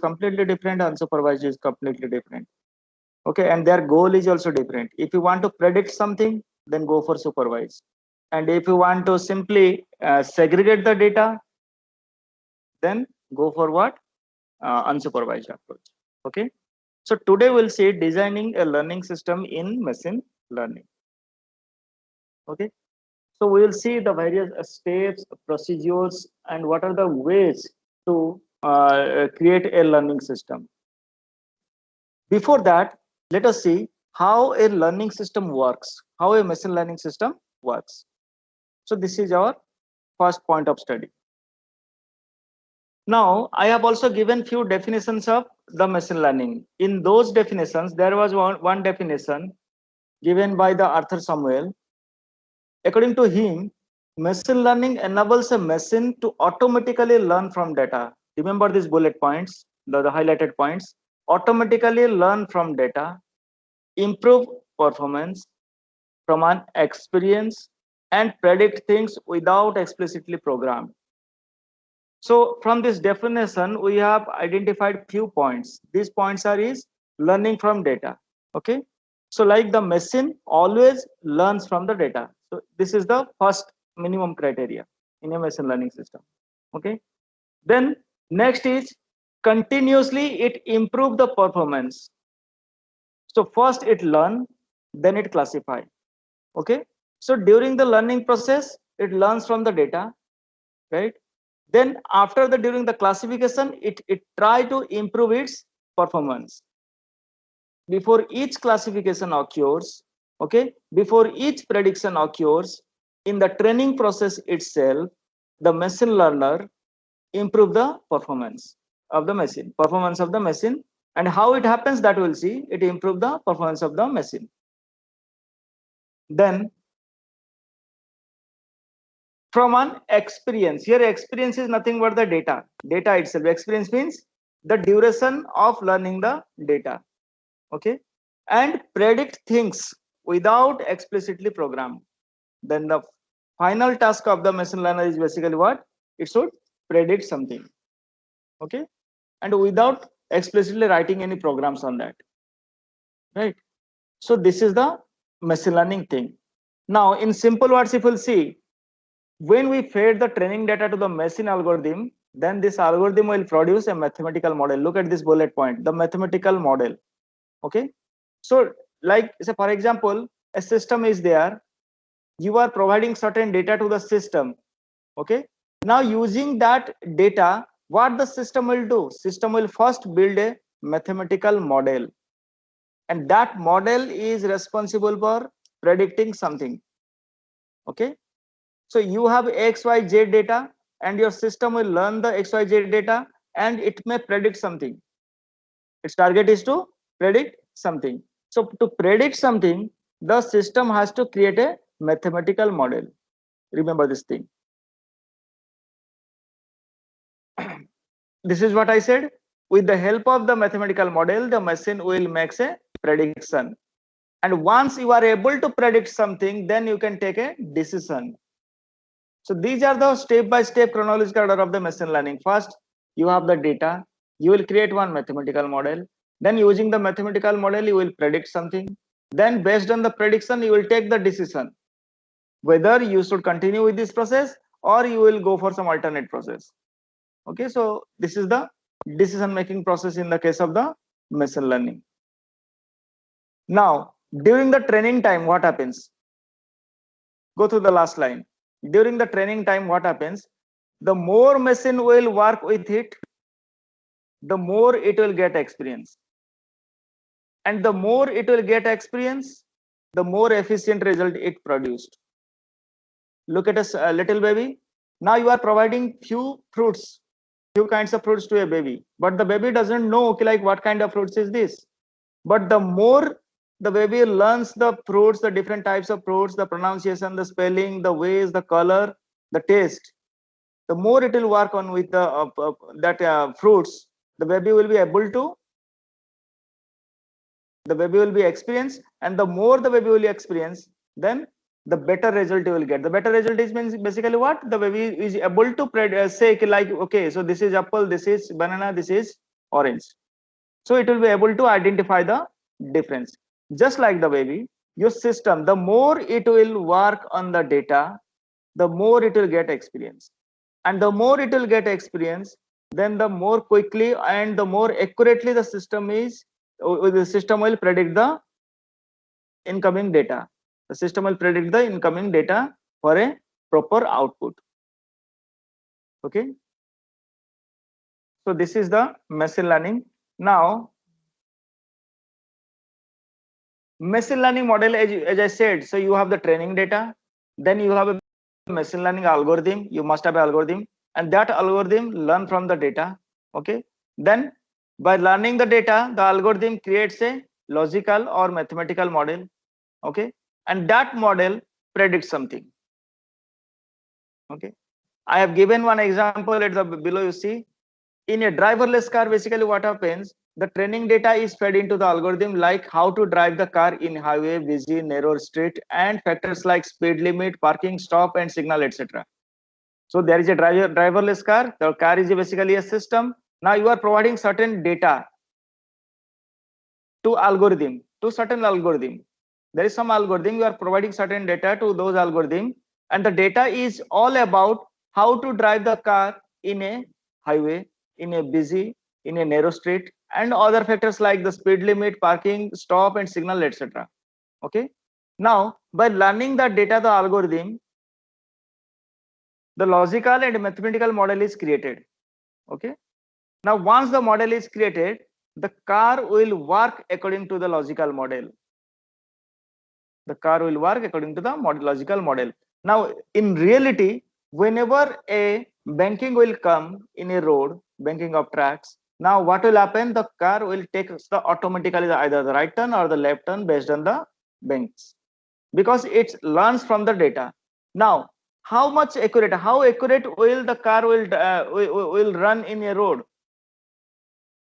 completely different, unsupervised is completely different. Okay, and their goal is also different. If you want to predict something, then go for supervised. And if you want to simply segregate the data, then go for what? Unsupervised approach. Okay, so today we'll see designing a learning system in machine learning. Okay, so we will see the various steps, procedures, and what are the ways to create a learning system. Before that, let us see how a learning system works, how a machine learning system works. So this is our first point of study. Now, I have also given few definitions of the machine learning. In those definitions, there was one definition given by the Arthur Samuel. According to him, machine learning enables a machine to automatically learn from data. Remember these bullet points, the highlighted points. Automatically learn from data, improve performance from an experience, and predict things without explicitly programmed. So from this definition, we have identified few points. These points are is learning from data. Okay. So like the machine always learns from the data. So this is the first minimum criteria in a machine learning system. Okay. Then next is continuously it improve the performance. So first it learn, then it classify. Okay. So during the learning process, it learns from the data, right? Then after the during the classification, it try to improve its performance. Before each classification occurs, okay, before each prediction occurs, in the training process itself, the machine learner improve the performance of the machine, and how it happens that we'll see. It improve the performance of the machine. Then from an experience, here experience is nothing but the data itself. Experience means the duration of learning the data. Okay, and predict things without explicitly programmed. Then the final task of the machine learner is basically what? It should predict something. Okay, and without explicitly writing any programs on that, right? So this is the machine learning thing. Now in simple words, if we'll see, when we fed the training data to the machine algorithm, then this algorithm will produce a mathematical model. Look at this bullet point, the mathematical model. Okay, so like say for example, a system is there, you are providing certain data to the system. Okay, now using that data, what the system will do? System will first build a mathematical model, and that model is responsible for predicting something. Okay, so you have XYZ data, and your system will learn the XYZ data, and it may predict something. Its target is to predict something. So to predict something, the system has to create a mathematical model. Remember this thing. This is what I said. With the help of the mathematical model, the machine will make a prediction. And once you are able to predict something, then you can take a decision. So these are the step-by-step chronological order of the machine learning. First, you have the data. You will create one mathematical model. Then using the mathematical model, you will predict something. Then based on the prediction, you will take the decision whether you should continue with this process or you will go for some alternate process. Okay, so this is the decision making process in the case of the machine learning. Now, during the training time, what happens? Go to the last line. During the training time, what happens? The more machine will work with it, the more it will get experience. And the more it will get experience, the more efficient result it produced. Look at a little baby. Now you are providing few kinds of fruits to a baby, but the baby doesn't know, okay, like what kind of fruits is this. But the more the baby learns the fruits, the different types of fruits, the pronunciation, the spelling, the ways, the color, the taste, the more it will work on with the fruits, the baby will be able to, the baby will be experienced, and the more the baby will experience, then the better result you will get. The better result is means basically what? The baby is able to say like, okay, so this is apple, this is banana, this is orange. So it will be able to identify the difference. Just like the baby, your system, the more it will work on the data, the more it will get experience. And the more it will get experience, then the more quickly and the more accurately the system will predict the incoming data. The system will predict the incoming data for a proper output. Okay. So this is the machine learning. Now, machine learning model, as I said, so you have the training data, then you have a machine learning algorithm. You must have an algorithm, and that algorithm learn from the data. Okay. Then by learning the data, the algorithm creates a logical or mathematical model. Okay. And that model predicts something. Okay. I have given one example at the below. You see, in a driverless car, basically what happens, the training data is fed into the algorithm, like how to drive the car in highway, busy, narrow street, and factors like speed limit, parking, stop, and signal, etc. So there is a driverless car. The car is basically a system. Now you are providing certain data to certain algorithm. There is some algorithm, you are providing certain data to those algorithm, and the data is all about how to drive the car in a highway, in a busy, in a narrow street, and other factors like the speed limit, parking, stop, and signal, etc. Okay. Now by learning the data, the algorithm, the logical and mathematical model is created. Okay. Now once the model is created, the car will work according to the logical model. The car will work according to the logical model. Now in reality, whenever a banking will come in a road, banking of tracks, now what will happen, the car will take the automatically either the right turn or the left turn based on the banks, because it learns from the data. Now how accurate will the car will run in a road?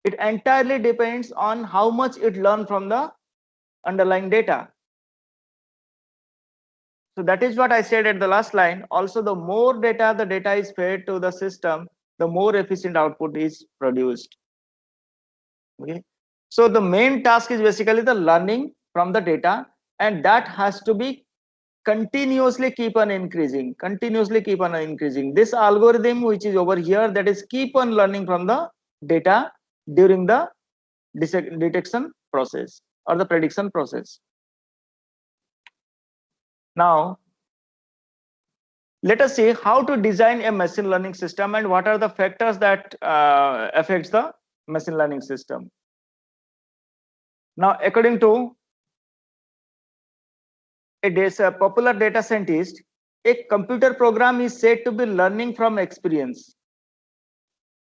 It entirely depends on how much it learn from the underlying data. So that is what I said at the last line. Also, the more data the data is fed to the system, the more efficient output is produced. Okay. So the main task is basically the learning from the data, and that has to be continuously keep on increasing. This algorithm which is over here, that is keep on learning from the data during the detection process or the prediction process. Now let us see how to design a machine learning system and what are the factors that affects the machine learning system. Now, according to a popular data scientist, a computer program is said to be learning from experience.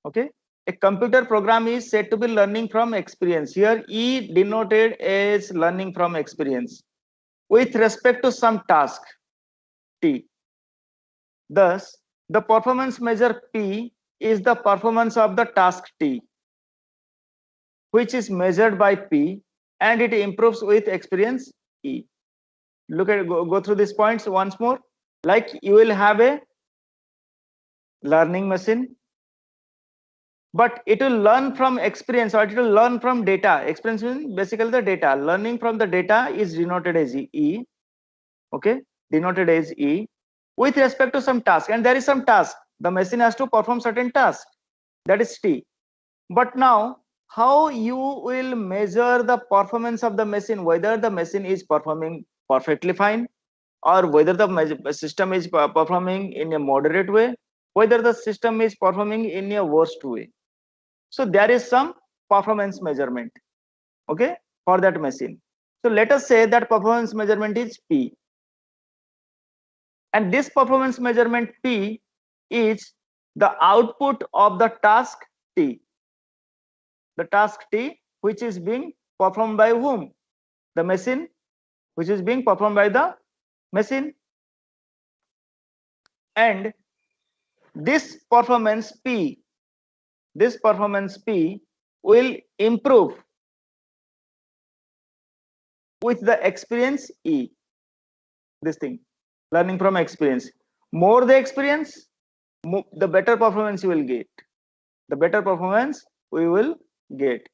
Okay, a computer program is said to be learning from experience. Here, E denoted as learning from experience with respect to some task T. Thus, the performance measure P is the performance of the task T, which is measured by P, and it improves with experience E. Go through these points once more. Like you will have a learning machine, but it will learn from experience, or it will learn from data. Experience means basically the data. Learning from the data is denoted as E. Okay, denoted as E with respect to some task, and there is some task. The machine has to perform certain task, that is T. But now, how you will measure the performance of the machine, whether the machine is performing perfectly fine, or whether the system is performing in a moderate way, whether the system is performing in a worst way. So there is some performance measurement, okay, for that machine. So let us say that performance measurement is P, and this performance measurement P is the output of the task T. The task T which is being performed by whom? The machine, which is being performed by the machine. And this performance P will improve with the experience E. This thing, learning from experience. More the experience, the better performance you will get. The better performance we will get.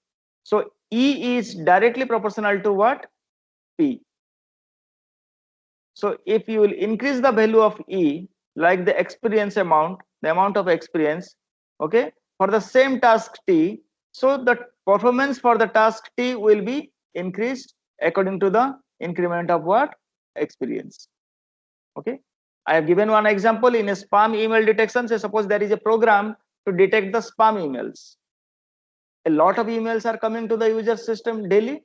So E is directly proportional to what? P. So if you will increase the value of E, like the experience amount, the amount of experience, okay, for the same task T, so the performance for the task T will be increased according to the increment of what? Experience. Okay. I have given one example in a spam email detection. Say suppose there is a program to detect the spam emails. A lot of emails are coming to the user system daily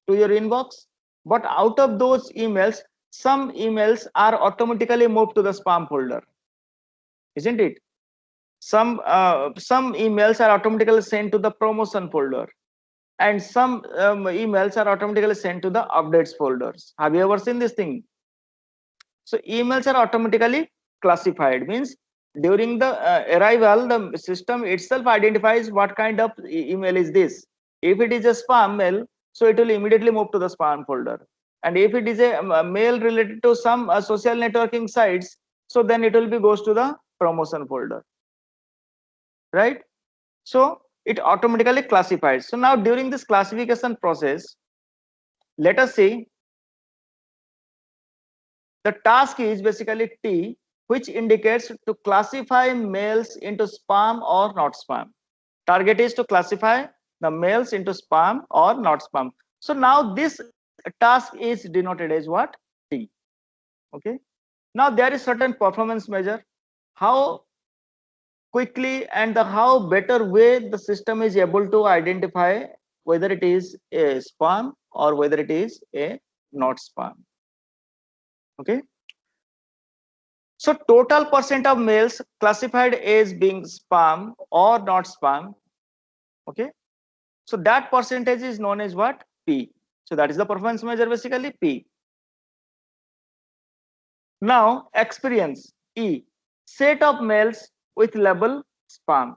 to your inbox, but out of those emails, some emails are automatically moved to the spam folder, isn't it? Some emails are automatically sent to the promotion folder, and some emails are automatically sent to the updates folders. Have you ever seen this thing? So emails are automatically classified, means during the arrival, the system itself identifies what kind of email is this. If it is a spam mail, so it will immediately move to the spam folder. And if it is a mail related to some social networking sites, so then it will be goes to the promotion folder, right? So it automatically classifies. So now during this classification process, let us see the task is basically T, which indicates to classify mails into spam or not spam. Target is to classify the mails into spam or not spam. So now this task is denoted as what? T. Okay. Now there is certain performance measure. How quickly and the how better way the system is able to identify whether it is a spam or whether it is a not spam. Okay. So total percent of mails classified as being spam or not spam. Okay. So that percentage is known as what? P. So that is the performance measure basically P. Now experience E. Set of mails with label spam.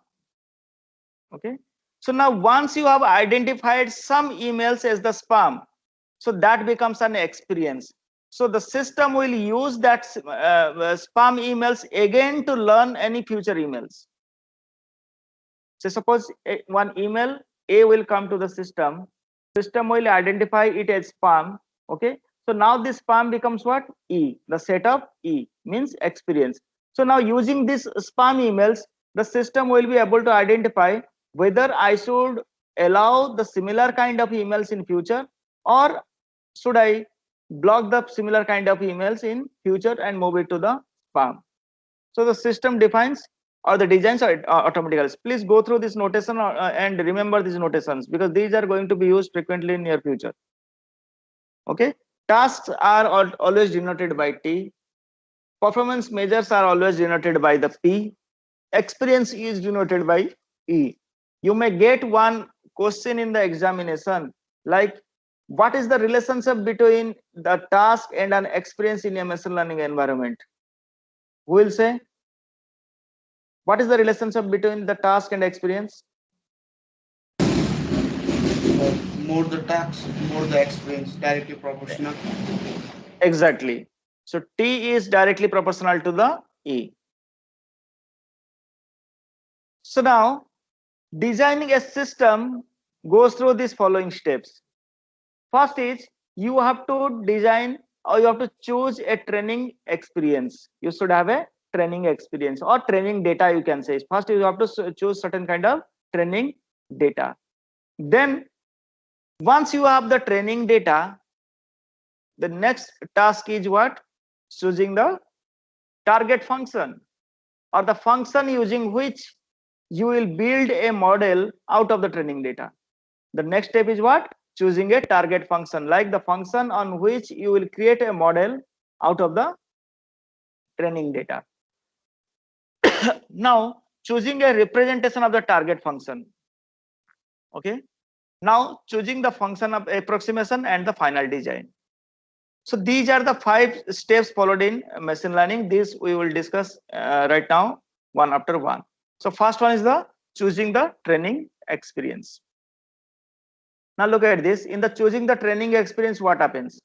Okay. So now once you have identified some emails as the spam, so that becomes an experience. So the system will use that spam emails again to learn any future emails. So suppose one email A will come to the system will identify it as spam. Okay. So now this spam becomes what? E. The set of E means experience. So now using this spam emails, the system will be able to identify whether I should allow the similar kind of emails in future, or should I block the similar kind of emails in future and move it to the spam. So the system defines or the designs are automatically. Please go through this notation and remember these notations, because these are going to be used frequently in near future. Okay. Tasks are always denoted by T. Performance measures are always denoted by the P. Experience is denoted by E. You may get one question in the examination like, what is the relationship between the task and an experience in a machine learning environment? Who will say? What is the relationship between the task and experience? More the tax, more the experience, directly proportional. Exactly. So T is directly proportional to the E. So now designing a system goes through these following steps. First is you have to design or you have to choose a training experience. You should have a training experience or training data, you can say. First you have to choose certain kind of training data. Then once you have the training data, the next task is what? Choosing the target function or the function using which you will build a model out of the training data. The next step is what? Choosing a target function, like the function on which you will create a model out of the training data. Now choosing a representation of the target function. Okay. Now choosing the function of approximation and the final design. So these are the 5 steps followed in machine learning. This we will discuss right now, one after one. So first one is the choosing the training experience. Now look at this. In the choosing the training experience, what happens?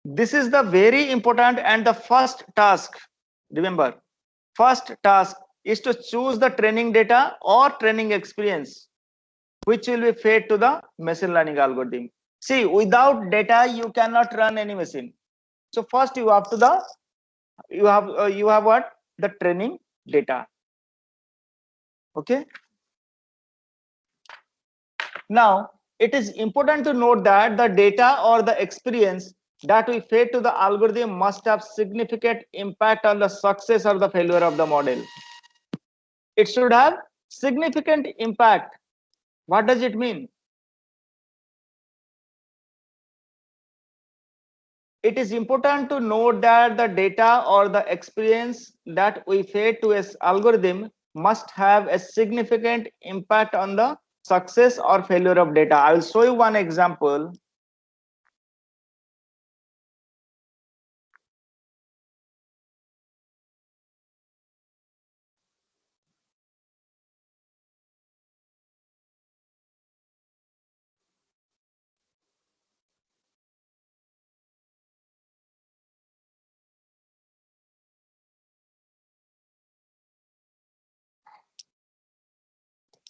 This is the very important and the first task. Remember, first task is to choose the training data or training experience. which will be fed to the machine learning algorithm. See, without data, you cannot run any machine. So first you have to the you have what, the training data. Okay. Now it is important to note that the data or the experience that we feed to the algorithm must have significant impact on the success or the failure of the model. It should have significant impact. What does it mean? It is important to note that the data or the experience that we feed to an algorithm must have a significant impact on the success or failure of data. I will show you one example.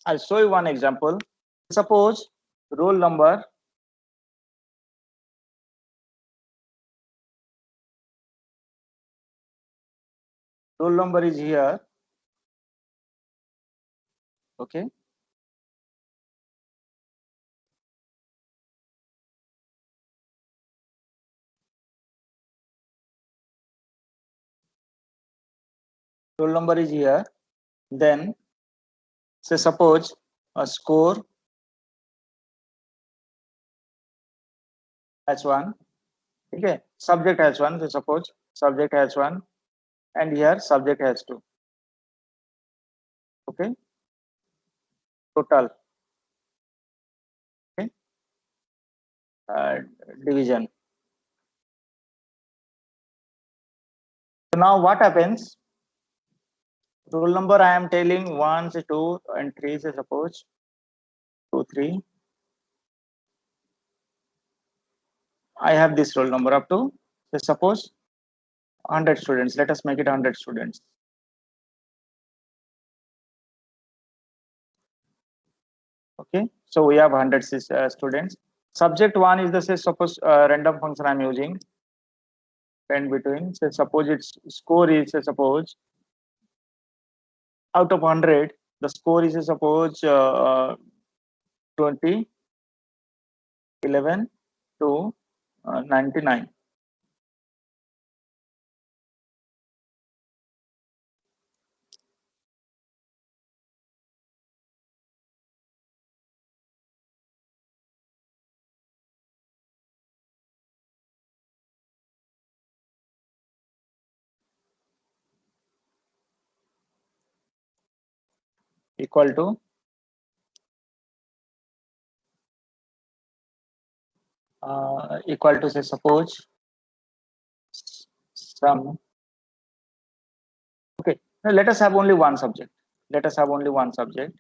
I'll show you one example. Suppose roll number is here. Okay. Roll number is here. Then say suppose a score has one. Okay. Subject has one. So suppose subject has one, and here subject has two. Okay. Total. Okay. Division. So now what happens? Roll number I am telling 1, say 2, and 3, say suppose 2, 3. I have this roll number up to, say suppose 100 students. Let us make it 100 students. Okay. So we have 100 students. Subject 1 is the, say suppose random function I am using. And between, say suppose its score is, say suppose out of 100, the score is, say suppose 20, 11 to 99. Equal to say suppose some. Okay, now let us have only one subject. Let us have only one subject,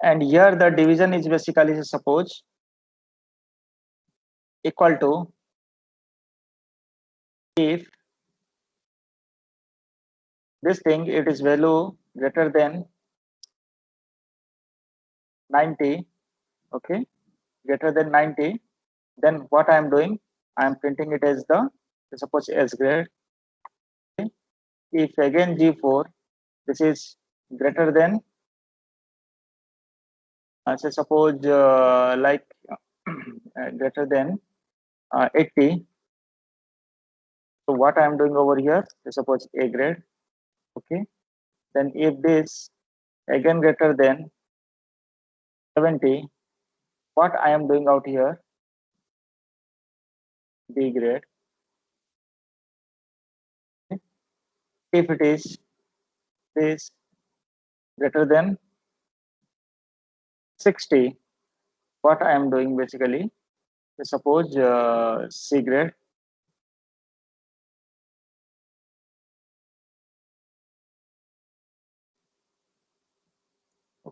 and here the division is basically, say suppose equal to, if this thing it is value greater than 90. Okay, greater than 90, then what I am doing, I am printing it as the, suppose S grade. Okay. If again G4, this is greater than say suppose like greater than 80. So what I am doing over here, suppose A grade. Okay. Then if this again greater than 70, what I am doing out here, B grade. Okay. If it is this greater than 60, what I am doing basically, suppose C grade.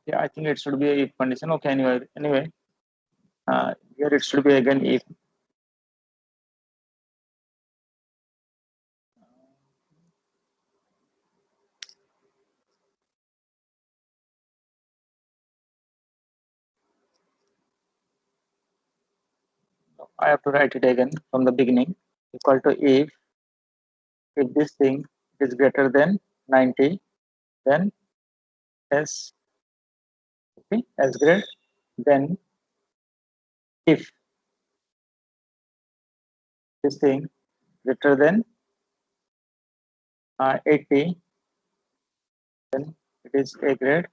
Okay, I think it should be a if condition. Okay, anyway, here it should be again if. I have to write it again from the beginning. Equal to if this thing is greater than 90, then s, okay, s grade. Then if this thing greater than 80, then it is a grade,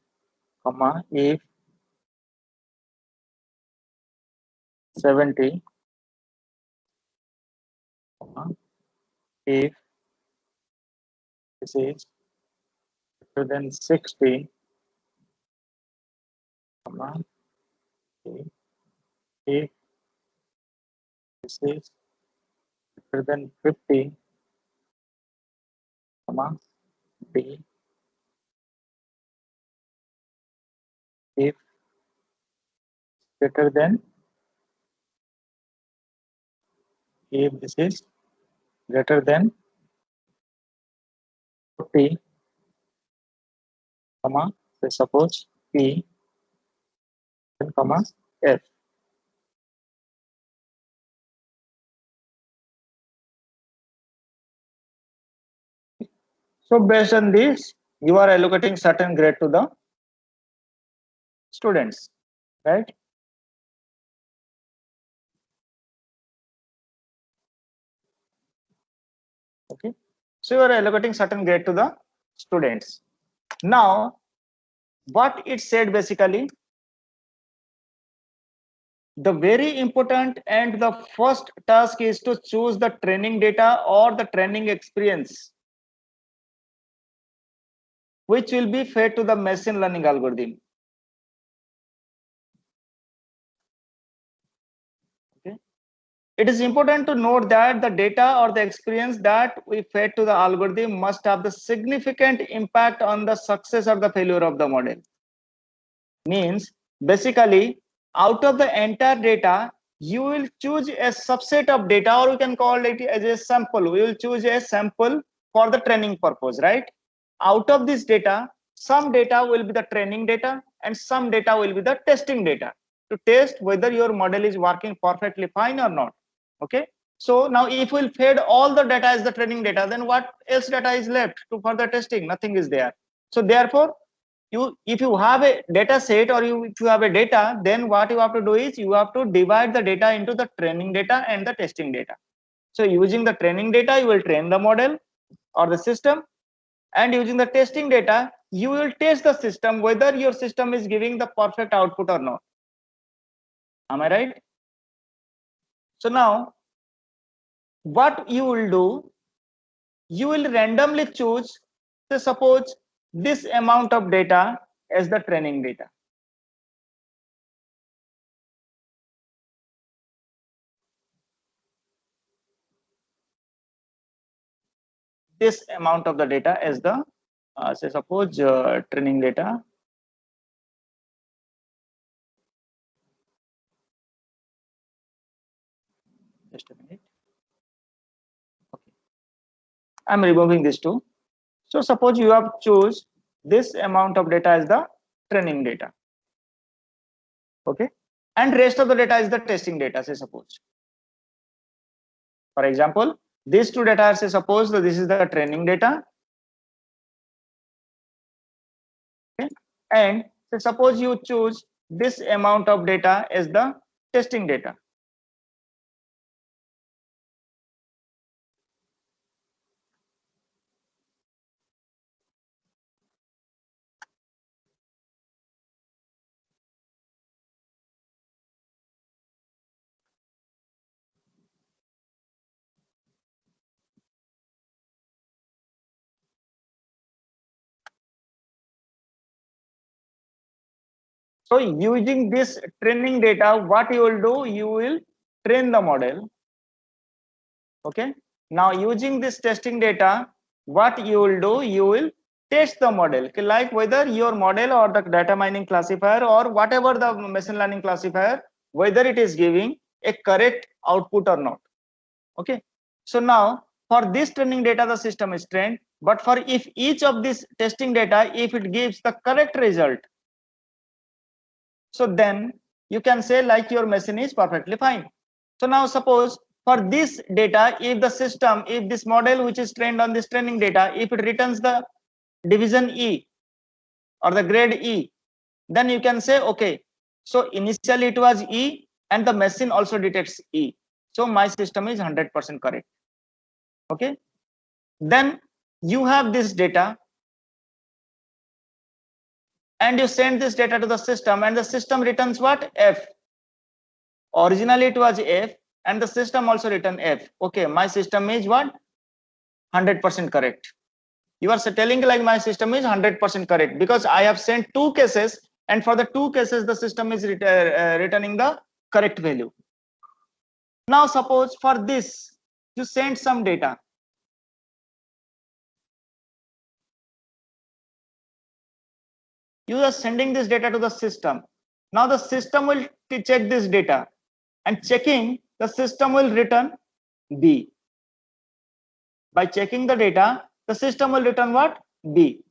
comma, if 70, comma, if this is greater than 60, comma, if this is greater than 50, comma, d, if greater than, if this is greater than 40, comma, say suppose p, then comma, f. So based on this, you are allocating certain grade to the students, right? Okay. So you are allocating certain grade to the students. Now, what it said basically, the very important and the first task is to choose the training data or the training experience, which will be fed to the machine learning algorithm. Okay. It is important to note that the data or the experience that we fed to the algorithm must have the significant impact on the success or the failure of the model. Means basically, out of the entire data, you will choose a subset of data, or we can call it as a sample. We will choose a sample for the training purpose, right? Out of this data, some data will be the training data and some data will be the testing data to test whether your model is working perfectly fine or not. Okay. So now if we'll feed all the data as the training data, then what else data is left to further testing? Nothing is there. So therefore, if you have a data set, or if you have a data, then what you have to do is you have to divide the data into the training data and the testing data. So using the training data, you will train the model or the system, and using the testing data, you will test the system whether your system is giving the perfect output or not. Am I right? So now what you will do, you will randomly choose, say suppose, this amount of data as the training data. This amount of the data as the say suppose training data. Just a minute. Okay. I'm removing this too. So suppose you have choose this amount of data as the training data. Okay. And rest of the data is the testing data, say suppose. For example, these two data, say suppose that this is the training data. Okay. And say suppose you choose this amount of data as the testing data. So using this training data, what you will do, you will train the model. Okay. Now using this testing data, what you will do, you will test the model, like whether your model or the data mining classifier or whatever the machine learning classifier, whether it is giving a correct output or not. Okay. So now for this training data, the system is trained, but for if each of this testing data, if it gives the correct result, so then you can say like your machine is perfectly fine. So now suppose for this data, if the system, if this model which is trained on this training data, if it returns the division E or the grade E, then you can say, okay, so initially it was E and the machine also detects E. So my system is 100% correct. Okay. Then you have this data and you send this data to the system and the system returns what? F. Originally it was F and the system also returned F. Okay, my system is what? 100% correct. You are telling like my system is 100% correct because I have sent two cases and for the two cases the system is returning the correct value. Now suppose for this you send some data. You are sending this data to the system. Now the system will check this data and checking the system will return B. By checking the data, the system will return what? B.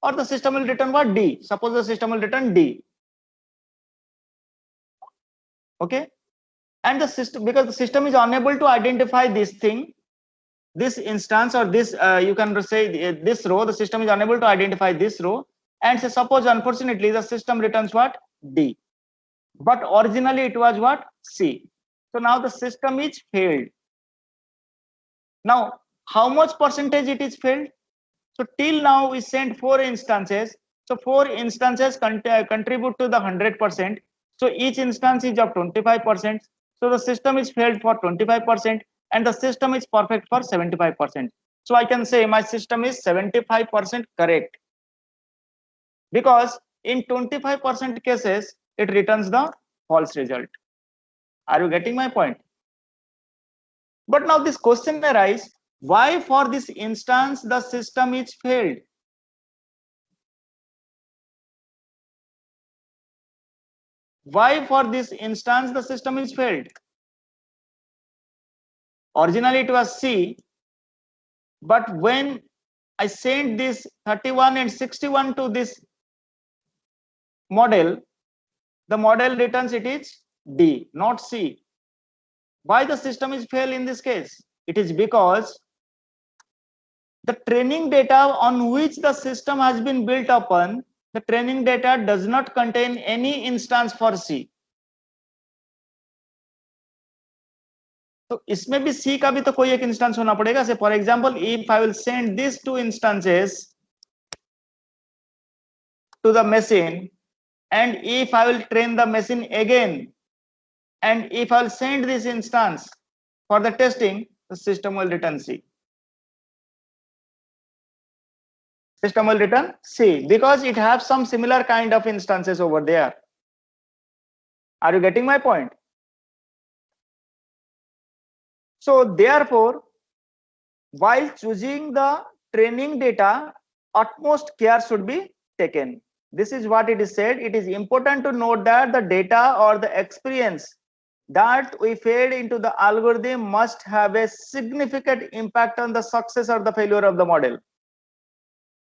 Or the system will return what? D. Suppose the system will return D. Okay. And the system, because the system is unable to identify this thing, this instance or this, you can say this row, the system is unable to identify this row. And so suppose unfortunately the system returns what? D. But originally it was what? C. So now the system is failed. Now, how much percentage it is failed? So till now we sent 4 instances. So 4 instances contribute to the 100%. So each instance is of 25%. So the system is failed for 25% and the system is perfect for 75%. So I can say my system is 75% correct because in 25% cases it returns the false result. Are you getting my point? But now this question arises, why for this instance the system is failed? Why for this instance the system is failed? Originally it was C, but when I sent this 31 and 61 to this model, the model returns it is D, not C. Why the system is failed in this case? It is because the training data on which the system has been built upon, the training data does not contain any instance for C. तो इसमें भी C का भी तो कोई एक instance होना पड़ेगा. से for example if I will send these two instances to the machine and if I will train the machine again and if I will send this instance for the testing, the system will return C. System will return C because it has some similar kind of instances over there. Are you getting my point? So therefore, while choosing the training data, utmost care should be taken. This is what it is said. It is important to note that the data or the experience that we fed into the algorithm must have a significant impact on the success or the failure of the model.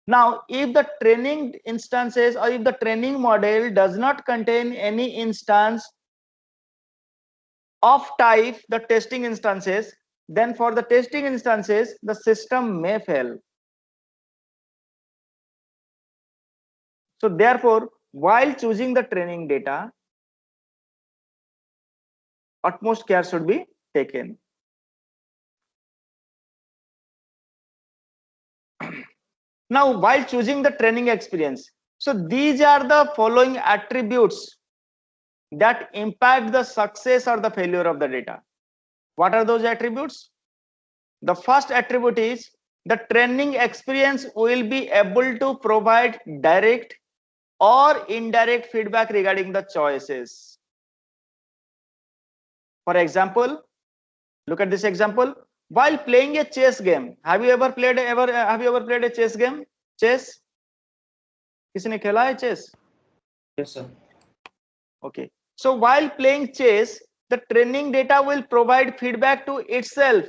Now, if the training instances or if the training model does not contain any instance of type the testing instances, then for the testing instances, the system may fail. So therefore, while choosing the training data, utmost care should be taken. Now, while choosing the training experience, so these are the following attributes that impact the success or the failure of the data. What are those attributes? The first attribute is the training experience will be able to provide direct or indirect feedback regarding the choices. For example, look at this example. While playing a chess game, have you ever played a chess game? Chess? किसी ने खेला है chess? Yes, sir. Okay. So while playing chess, the training data will provide feedback to itself.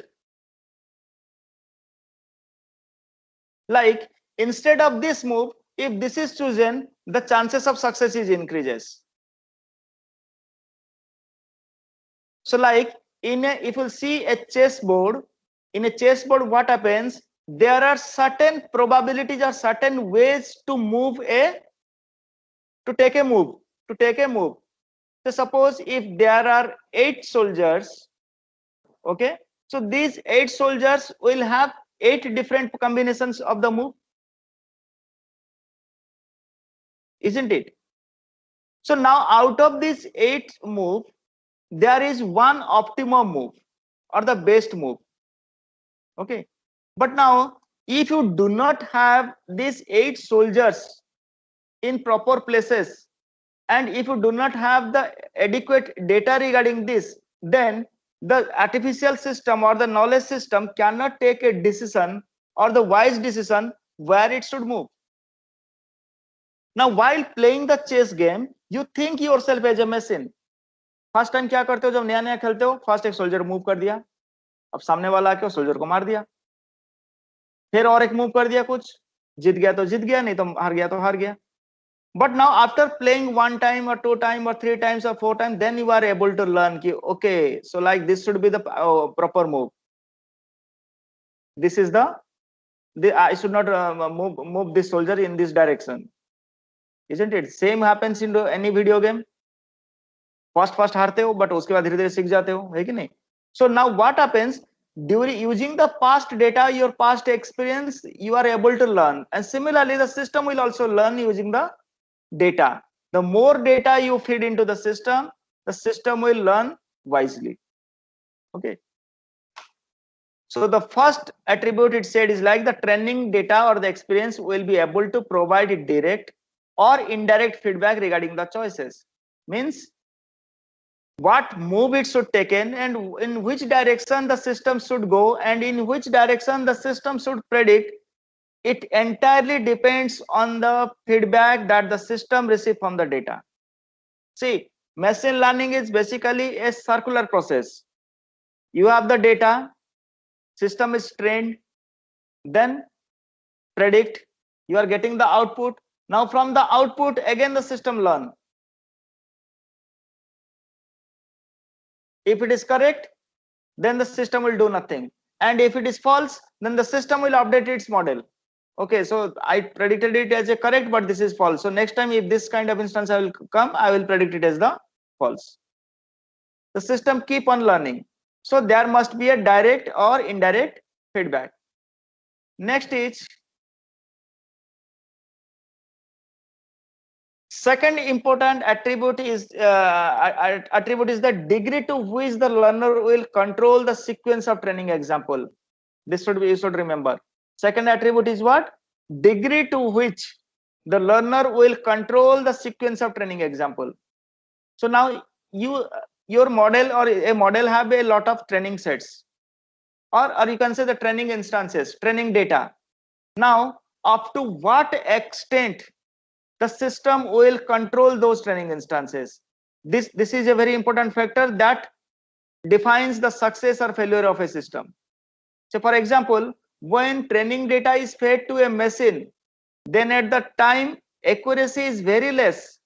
Like instead of this move, if this is chosen, the chances of success is increases. So like if you see a chessboard, in a chessboard, what happens? There are certain probabilities or certain ways to take a move, to take a move. So suppose if there are 8 soldiers, okay, so these 8 soldiers will have 8 different combinations of the move, isn't it? So now out of these 8 move, there is one optimum move or the best move, okay. But now if you do not have these 8 soldiers in proper places, and if you do not have the adequate data regarding this, then the artificial system or the knowledge system cannot take a decision or the wise decision where it should move. Now while playing the chess game, you think yourself as a machine. First time क्या करते हो जब नया नया खेलते हो? First एक soldier move कर दिया, अब सामने वाला आके सोल्जर को मार दिया, फिर और एक मूव कर दिया, कुछ जीत गया तो जीत गया, नहीं तो हार गया तो हार गया. But now after playing 1 time or 2 time or 3 times or 4 times, then you are able to learn ki, okay, so like this should be the proper move. This is the I should not move this soldier in this direction, isn't it? Same happens in any video game. First हारते हो, but उसके बाद धीरे धीरे सीख जाते हो, है कि नहीं? So now what happens? During using the past data, your past experience, you are able to learn, and similarly the system will also learn using the data. The more data you feed into the system will learn wisely, okay. So the first attribute it said is like the training data or the experience will be able to provide direct or indirect feedback regarding the choices. Means what move it should take in, and in which direction the system should go, and in which direction the system should predict. It entirely depends on the feedback that the system receives from the data. See, machine learning is basically a circular process. You have the data, system is trained, then predict, you are getting the output. Now from the output, again the system learn. If it is correct, then the system will do nothing. And if it is false, then the system will update its model. Okay, so I predicted it as a correct, but this is false. So next time if this kind of instance I will come, I will predict it as the false. The system keep on learning. So there must be a direct or indirect feedback. Next is second important attribute is the degree to which the learner will control the sequence of training example. This should be, you should remember. Second attribute is what? Degree to which the learner will control the sequence of training example. So now your model or a model have a lot of training sets, or you can say the training instances, training data. Now up to what extent the system will control those training instances? This is a very important factor that defines the success or failure of a system. So for example, when training data is fed to a machine, then at the time accuracy is very less,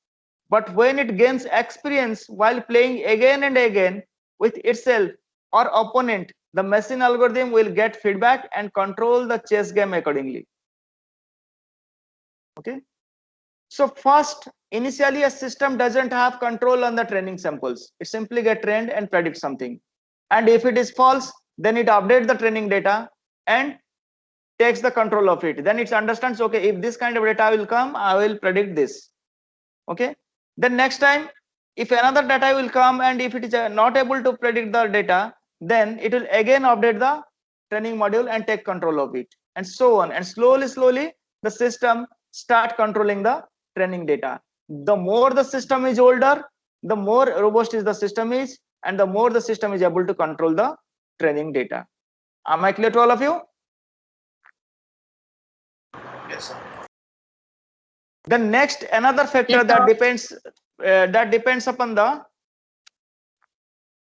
but when it gains experience while playing again and again with itself or opponent, the machine algorithm will get feedback and control the chess game accordingly, okay. So first, initially a system doesn't have control on the training samples. It simply get trained and predict something. And if it is false, then it updates the training data and takes the control of it. Then it understands, okay, if this kind of data will come, I will predict this. Okay. Then next time, if another data will come and if it is not able to predict the data, then it will again update the training module and take control of it, and so on. And slowly, the system start controlling the training data. The more the system is older, the more robust is the system is, and the more the system is able to control the training data. Am I clear to all of you? Yes, sir. The next another factor that depends upon the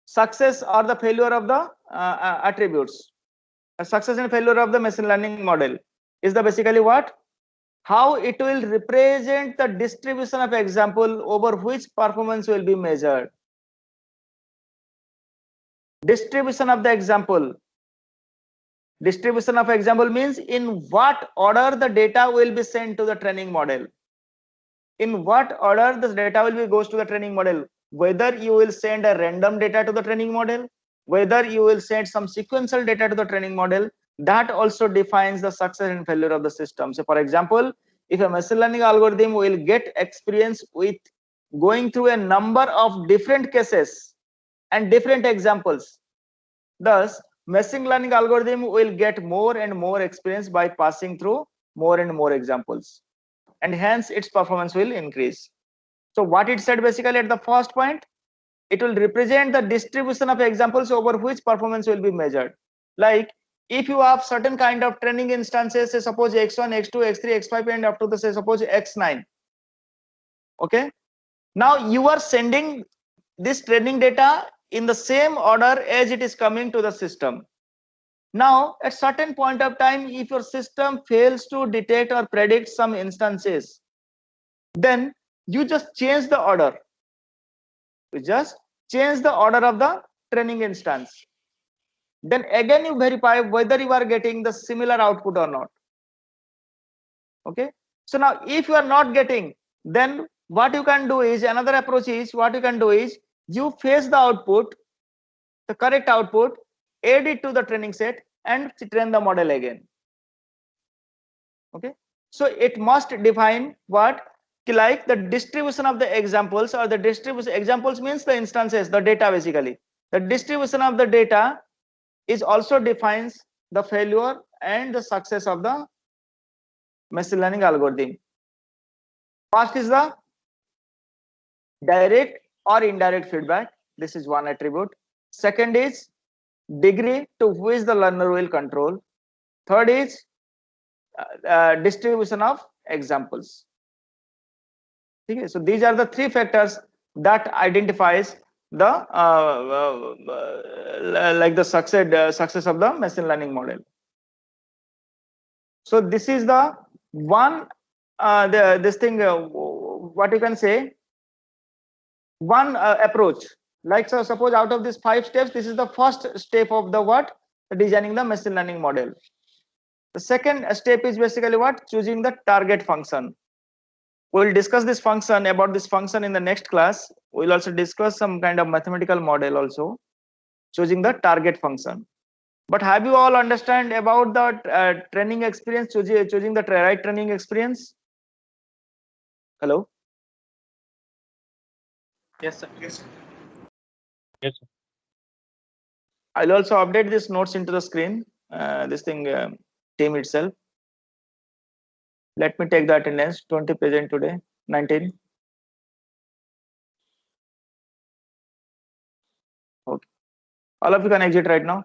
success or the failure of the attributes. Success and failure of the machine learning model is the basically what? How it will represent the distribution of example over which performance will be measured. Distribution of the example. Distribution of example means in what order the data will be sent to the training model. In what order the data will be goes to the training model. Whether you will send a random data to the training model, whether you will send some sequential data to the training model, that also defines the success and failure of the system. So for example, if a machine learning algorithm will get experience with going through a number of different cases and different examples, thus machine learning algorithm will get more and more experience by passing through more and more examples, and hence its performance will increase. So what it said basically at the first point, it will represent the distribution of examples over which performance will be measured. Like if you have certain kind of training instances, say suppose x1, x2, x3, x5 and up to the say suppose x9. Okay, now you are sending this training data in the same order as it is coming to the system. Now at certain point of time, if your system fails to detect or predict some instances, then you just change the order. You just change the order of the training instance. Then again you verify whether you are getting the similar output or not. Okay, so now if you are not getting, then what you can do is, another approach is, what you can do is you fetch the output, the correct output, add it to the training set and train the model again. Okay, so it must define what, like the distribution of the examples, or the distribution examples means the instances, the data basically. The distribution of the data is also defines the failure and the success of the machine learning algorithm. First is the direct or indirect feedback. This is one attribute. Second is degree to which the learner will control. Third is distribution of examples. Okay, so these are the three factors that identifies the like the success of the machine learning model. So this is the one this thing what you can say, one approach. Like so suppose out of these 5 steps, this is the first step of the what, designing the machine learning model. The second step is basically what, choosing the target function. We'll discuss this function, about this function in the next class. We'll also discuss some kind of mathematical model also, choosing the target function. But have you all understand about the training experience, choosing the right training experience? Hello? Yes, sir. Yes. Yes, sir. I'll also update these notes into the screen, this thing team itself. Let me take the attendance. 20 present today, 19. Okay, all of you can exit right now.